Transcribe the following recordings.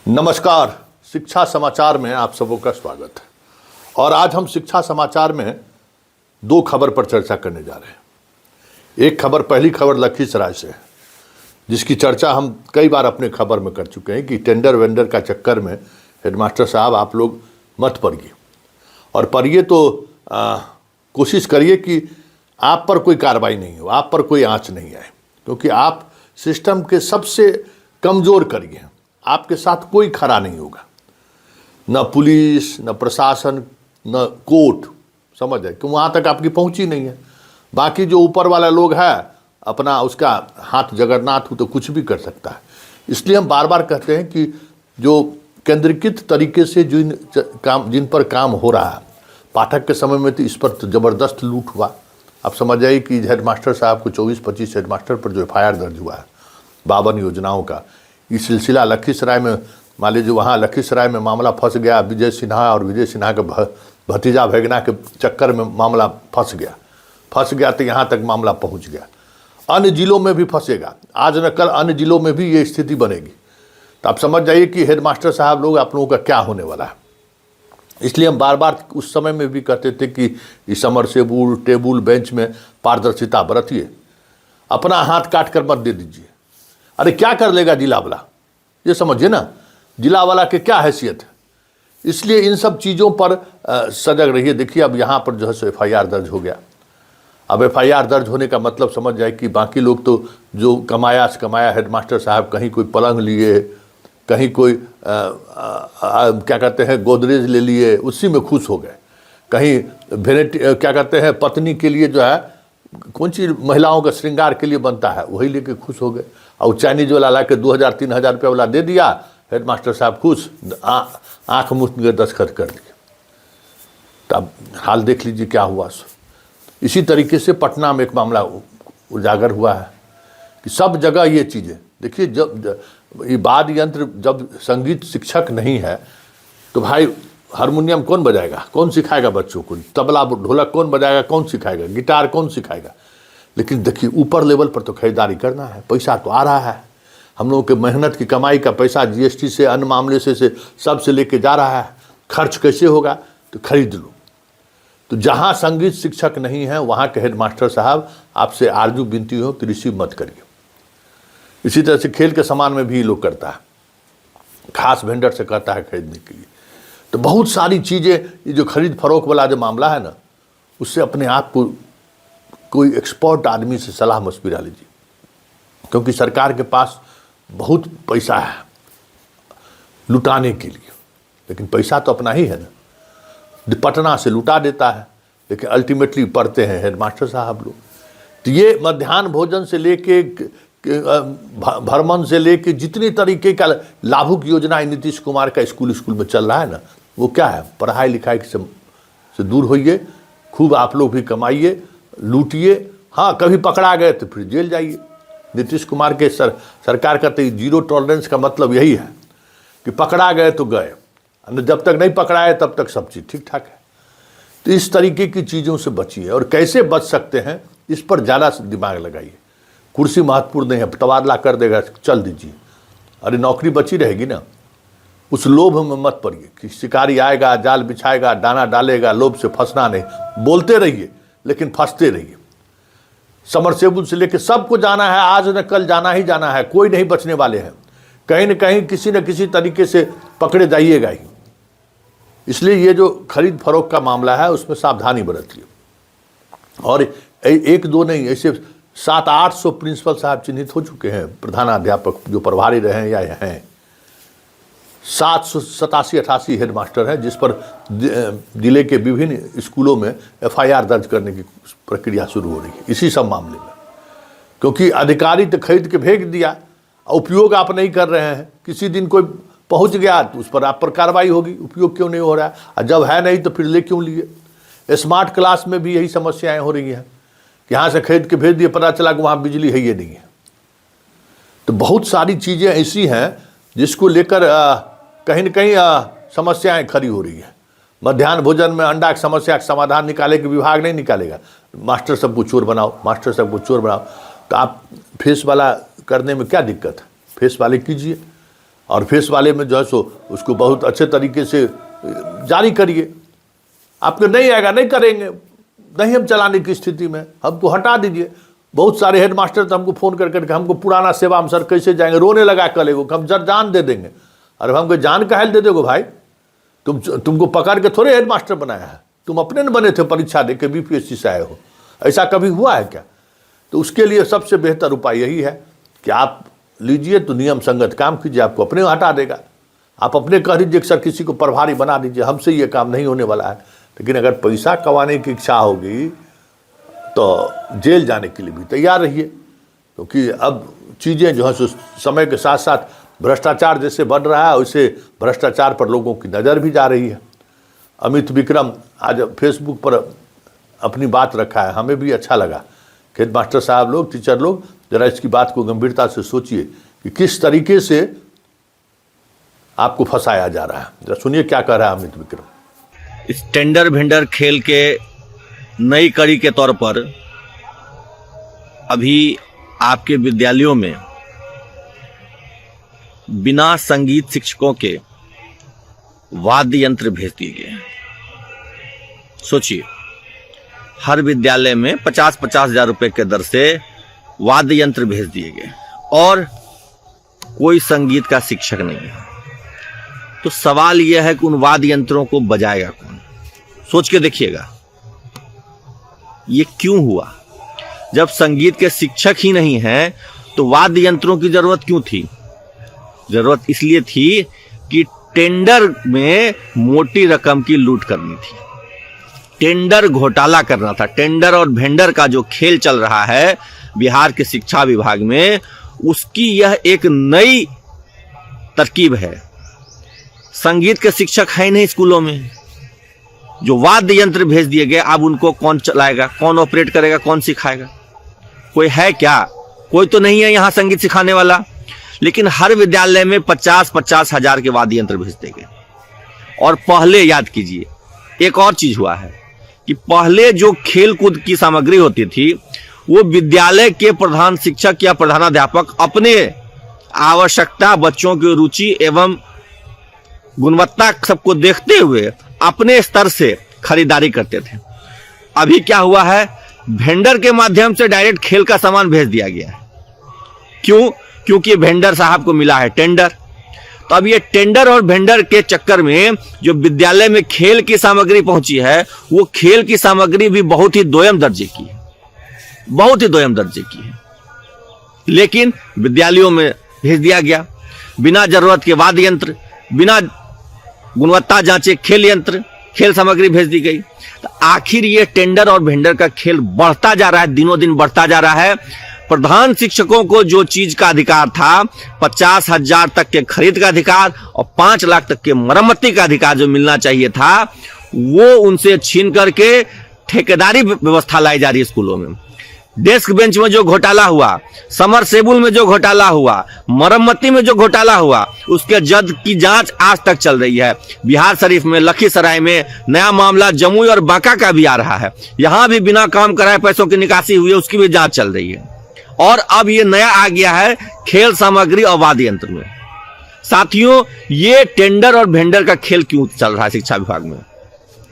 नमस्कार, शिक्षा समाचार में आप सबों का स्वागत है। और आज हम शिक्षा समाचार में दो खबर पर चर्चा करने जा रहे हैं। एक खबर, पहली खबर लखीसराय से है, जिसकी चर्चा हम कई बार अपने खबर में कर चुके हैं कि टेंडर वेंडर का चक्कर में हेडमास्टर साहब आप लोग मत पड़िए, और पड़िए तो कोशिश करिए कि आप पर कोई कार्रवाई नहीं हो, आप पर कोई आँच नहीं आए, क्योंकि आप सिस्टम के सबसे कमज़ोर करिए। आपके साथ कोई खड़ा नहीं होगा, न पुलिस, न प्रशासन, न कोर्ट, समझ जाए कि वहाँ तक आपकी पहुँच ही नहीं है। बाकी जो ऊपर वाला लोग है अपना, उसका हाथ जगन्नाथ हो तो कुछ भी कर सकता है। इसलिए हम बार बार कहते हैं कि जो केंद्रीकृत तरीके से जिन पर काम हो रहा है, पाठक के समय में तो इस पर तो ज़बरदस्त लूट हुआ। आप समझ जाइए कि हेडमास्टर साहब को 24-25 हेडमास्टर पर जो FIR दर्ज हुआ है 52 योजनाओं का, ये सिलसिला लखीसराय में, मान लीजिए वहाँ लखीसराय में मामला फंस गया, विजय सिन्हा और विजय सिन्हा के भतीजा भैगना के चक्कर में मामला फंस गया तो यहाँ तक मामला पहुँच गया। अन्य जिलों में भी फंसेगा, आज न कल अन्य जिलों में भी ये स्थिति बनेगी। तो आप समझ जाइए कि हेडमास्टर साहब लोग, आप लोगों का क्या होने वाला है। इसलिए हम बार बार उस समय में भी कहते थे कि इस समरसेबुल, टेबुल, बेंच में पारदर्शिता बरतिए, अपना हाथ काट कर मत दे दीजिए। अरे क्या कर लेगा जिला वाला, ये समझिए ना, जिला वाला के क्या हैसियत है। इसलिए इन सब चीज़ों पर सजग रहिए। देखिए अब यहाँ पर जो है सो FIR दर्ज हो गया। अब FIR दर्ज होने का मतलब समझ जाए कि बाकी लोग तो जो कमाया से कमाया, हेडमास्टर साहब कहीं कोई पलंग लिए, कहीं कोई क्या कहते हैं गोदरेज ले लिए, उसी में खुश हो गए। कहीं वेनिटी क्या कहते हैं पत्नी के लिए जो है कौन सी महिलाओं का श्रृंगार के लिए बनता है, वही लेके खुश हो गए। और चाइनीज वाला ला के 2000-3000 रुपये वाला दे दिया, हेडमास्टर साहब खुश, आँख मुँह के दस्तखत कर दिए। तब हाल देख लीजिए क्या हुआ। इसी तरीके से पटना में एक मामला उजागर हुआ है कि सब जगह ये चीज़ें देखिए। जब ये वाद्य यंत्र, जब संगीत शिक्षक नहीं है तो भाई हारमोनियम कौन बजाएगा, कौन सिखाएगा बच्चों को, तबला ढोलक कौन बजाएगा, कौन सिखाएगा, गिटार कौन सिखाएगा। लेकिन देखिए ऊपर लेवल पर तो खरीदारी करना है, पैसा तो आ रहा है, हम लोगों के मेहनत की कमाई का पैसा GST से, अन्य मामले से सब से लेके जा रहा है। खर्च कैसे होगा, तो खरीद लो। तो जहाँ संगीत शिक्षक नहीं है वहाँ के हेडमास्टर साहब, आपसे आरजू विनती हो कि रिसीव मत करिए। इसी तरह से खेल के सामान में भी लोग करता है, खास वेंडर से कहता है खरीदने के लिए। तो बहुत सारी चीज़ें, ये जो खरीद फरोख्त वाला जो मामला है ना, उससे अपने आप को कोई एक्सपर्ट आदमी से सलाह मशविरा लीजिए, क्योंकि सरकार के पास बहुत पैसा है लुटाने के लिए, लेकिन पैसा तो अपना ही है ना। पटना से लुटा देता है, लेकिन अल्टीमेटली पढ़ते हैं हेडमास्टर साहब लोग। तो ये मध्याह्न भोजन से लेके भ्रमण से लेके जितनी तरीके का लाभुक योजना नीतीश कुमार का स्कूल में चल रहा है ना, वो क्या है, पढ़ाई लिखाई से दूर होइए, खूब आप लोग भी कमाइए, लूटिए। हाँ, कभी पकड़ा गए तो फिर जेल जाइए। नीतीश कुमार के सरकार का तो जीरो टॉलरेंस का मतलब यही है कि पकड़ा गए तो गए, जब तक नहीं पकड़ाए तब तक सब चीज़ ठीक ठाक है। तो इस तरीके की चीज़ों से बचिए, और कैसे बच सकते हैं इस पर ज़्यादा दिमाग लगाइए। कुर्सी महत्वपूर्ण नहीं है, तबादला कर देगा चल दीजिए, अरे नौकरी बची रहेगी ना। उस लोभ में मत पड़िए कि शिकारी आएगा, जाल बिछाएगा, दाना डालेगा, लोभ से फंसना नहीं। बोलते रहिए लेकिन फंसते रहिए। समरसेबुल से लेकर सबको जाना है, आज न कल जाना ही जाना है, कोई नहीं बचने वाले हैं। कहीं न कहीं किसी न किसी तरीके से पकड़े जाइएगा ही। इसलिए ये जो खरीद फरोख्त का मामला है उसमें सावधानी बरतिए। और एक दो नहीं, ऐसे 700-800 प्रिंसिपल साहब चिन्हित हो चुके हैं, प्रधानाध्यापक जो प्रभारी रहे हैं या हैं। 787-88 हेडमास्टर हैं, जिस पर जिले के विभिन्न स्कूलों में FIR दर्ज करने की प्रक्रिया शुरू हो रही है इसी सब मामले में। क्योंकि अधिकारी तो खरीद के भेज दिया, उपयोग आप नहीं कर रहे हैं। किसी दिन कोई पहुंच गया तो उस पर आप पर कार्रवाई होगी, उपयोग क्यों नहीं हो रहा है, और जब है नहीं तो फिर ले क्यों लिए। स्मार्ट क्लास में भी यही समस्याएं हो रही हैं कि यहाँ से खरीद के भेज दिए, पता चला कि वहाँ बिजली है ये नहीं है। तो बहुत सारी चीज़ें ऐसी हैं जिसको लेकर कहीं न कहीं समस्याएं खड़ी हो रही है। मध्याह्न भोजन में अंडा की समस्या का समाधान निकाले कि विभाग नहीं निकालेगा, मास्टर सबको चोर बनाओ, मास्टर सबको चोर बनाओ। तो आप फेस वाला करने में क्या दिक्कत है, फेस वाले कीजिए। और फेस वाले में जो है सो उसको बहुत अच्छे तरीके से जारी करिए। आपको नहीं आएगा, नहीं करेंगे, नहीं हम चलाने की स्थिति में, हमको हटा दीजिए। बहुत सारे हेडमास्टर तो हमको फ़ोन कर करके हमको पुराना सेवा हम सर कैसे जाएंगे, रोने लगा कल एगो, हम जर जान दे देंगे। अरे हमको जान का हेल दे दोगे भाई, तुमको पकड़ के थोड़े हेडमास्टर बनाया है, तुम अपने न बने थे परीक्षा दे के बीपीएससी से आए हो, ऐसा कभी हुआ है क्या? तो उसके लिए सबसे बेहतर उपाय यही है कि आप लीजिए तो नियम संगत काम कीजिए, आपको अपने हटा देगा। आप अपने कह दीजिए कि सर किसी को प्रभारी बना दीजिए, हमसे ये काम नहीं होने वाला है। लेकिन अगर पैसा कमाने की इच्छा होगी तो जेल जाने के लिए भी तैयार रहिए, क्योंकि अब चीज़ें जो है सो समय के साथ साथ भ्रष्टाचार जैसे बढ़ रहा है वैसे भ्रष्टाचार पर लोगों की नज़र भी जा रही है। अमित विक्रम आज फेसबुक पर अपनी बात रखा है, हमें भी अच्छा लगा। हेडमास्टर साहब लोग, टीचर लोग, जरा इसकी बात को गंभीरता से सोचिए कि किस तरीके से आपको फंसाया जा रहा है। जरा सुनिए क्या कह रहा है अमित विक्रम। इस टेंडर भेंडर खेल के नई कड़ी के तौर पर अभी आपके विद्यालयों में बिना संगीत शिक्षकों के वाद्य यंत्र भेज दिए गए हैं। सोचिए, हर विद्यालय में 50-50 हजार रुपए के दर से वाद्य यंत्र भेज दिए गए और कोई संगीत का शिक्षक नहीं है। तो सवाल यह है कि उन वाद्य यंत्रों को बजाएगा कौन? सोच के देखिएगा, ये क्यों हुआ? जब संगीत के शिक्षक ही नहीं हैं तो वाद्य यंत्रों की जरूरत क्यों थी? जरूरत इसलिए थी कि टेंडर में मोटी रकम की लूट करनी थी, टेंडर घोटाला करना था। टेंडर और भेंडर का जो खेल चल रहा है बिहार के शिक्षा विभाग में, उसकी यह एक नई तरकीब है। संगीत के शिक्षक है नहीं स्कूलों में, जो वाद्य यंत्र भेज दिए गए, अब उनको कौन चलाएगा, कौन ऑपरेट करेगा, कौन सिखाएगा? कोई है क्या? कोई तो नहीं है यहां संगीत सिखाने वाला। लेकिन हर विद्यालय में 50-50 हजार के वाद्य यंत्र भेज देंगे। और पहले याद कीजिए, एक और चीज हुआ है कि पहले जो खेल कूद की सामग्री होती थी वो विद्यालय के प्रधान शिक्षक या प्रधानाध्यापक अपने आवश्यकता, बच्चों की रुचि एवं गुणवत्ता सबको देखते हुए अपने स्तर से खरीदारी करते थे। अभी क्या हुआ है, वेंडर के माध्यम से डायरेक्ट खेल का सामान भेज दिया गया है। क्यों? क्योंकि वेंडर साहब को मिला है टेंडर। तो अब ये टेंडर और वेंडर के चक्कर में जो विद्यालय में खेल की सामग्री पहुंची है, वो खेल की सामग्री भी बहुत ही दोयम दर्जे की है, बहुत ही दोयम दर्जे की है। लेकिन विद्यालयों में भेज दिया गया बिना जरूरत के वाद्य यंत्र, बिना गुणवत्ता जांचे खेल यंत्र, खेल सामग्री भेज दी गई। तो आखिर ये टेंडर और वेंडर का खेल बढ़ता जा रहा है, दिनों दिन बढ़ता जा रहा है। प्रधान शिक्षकों को जो चीज का अधिकार था, 50 हजार तक के खरीद का अधिकार और 5 लाख तक के मरम्मती का अधिकार जो मिलना चाहिए था, वो उनसे छीन करके ठेकेदारी व्यवस्था लाई जा रही है स्कूलों में। डेस्क बेंच में जो घोटाला हुआ, समर सेबुल में जो घोटाला हुआ, मरम्मती में जो घोटाला हुआ, उसके जद की जांच आज तक चल रही है। बिहार शरीफ में, लखीसराय में नया मामला जमुई और बांका का भी आ रहा है। यहां भी बिना काम कराए पैसों की निकासी हुई है, उसकी भी जांच चल रही है। और अब ये नया आ गया है खेल सामग्री और वाद्य यंत्र में। साथियों, ये टेंडर और वेंडर का खेल क्यों चल रहा है शिक्षा विभाग में?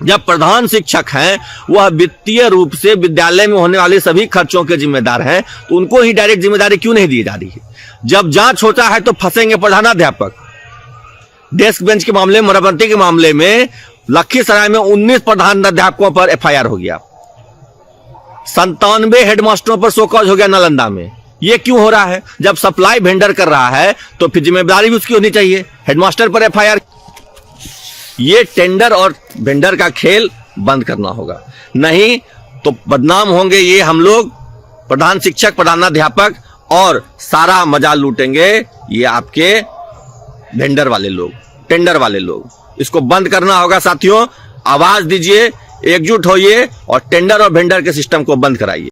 जब प्रधान शिक्षक हैं, वह वित्तीय रूप से विद्यालय में होने वाले सभी खर्चों के जिम्मेदार हैं, तो उनको ही डायरेक्ट जिम्मेदारी क्यों नहीं दी जा रही है? जब जांच होता है तो फंसेंगे प्रधानाध्यापक। डेस्क बेंच के मामले में, मरम्मती के मामले में लखीसराय में 19 प्रधानाध्यापकों पर एफआईआर हो गया, 97 हेडमास्टरों पर शोकॉज हो गया नालंदा में। ये क्यों हो रहा है? जब सप्लाई वेंडर कर रहा है तो फिर जिम्मेदारी भी उसकी होनी चाहिए। हेडमास्टर पर एफआईआर। ये टेंडर और वेंडर का खेल बंद करना होगा, नहीं तो बदनाम होंगे ये हम लोग, प्रधान शिक्षक, प्रधानाध्यापक, और सारा मजा लूटेंगे ये आपके वेंडर वाले लोग, टेंडर वाले लोग। इसको बंद करना होगा साथियों। आवाज दीजिए, एकजुट होइए और टेंडर और वेंडर के सिस्टम को बंद कराइए।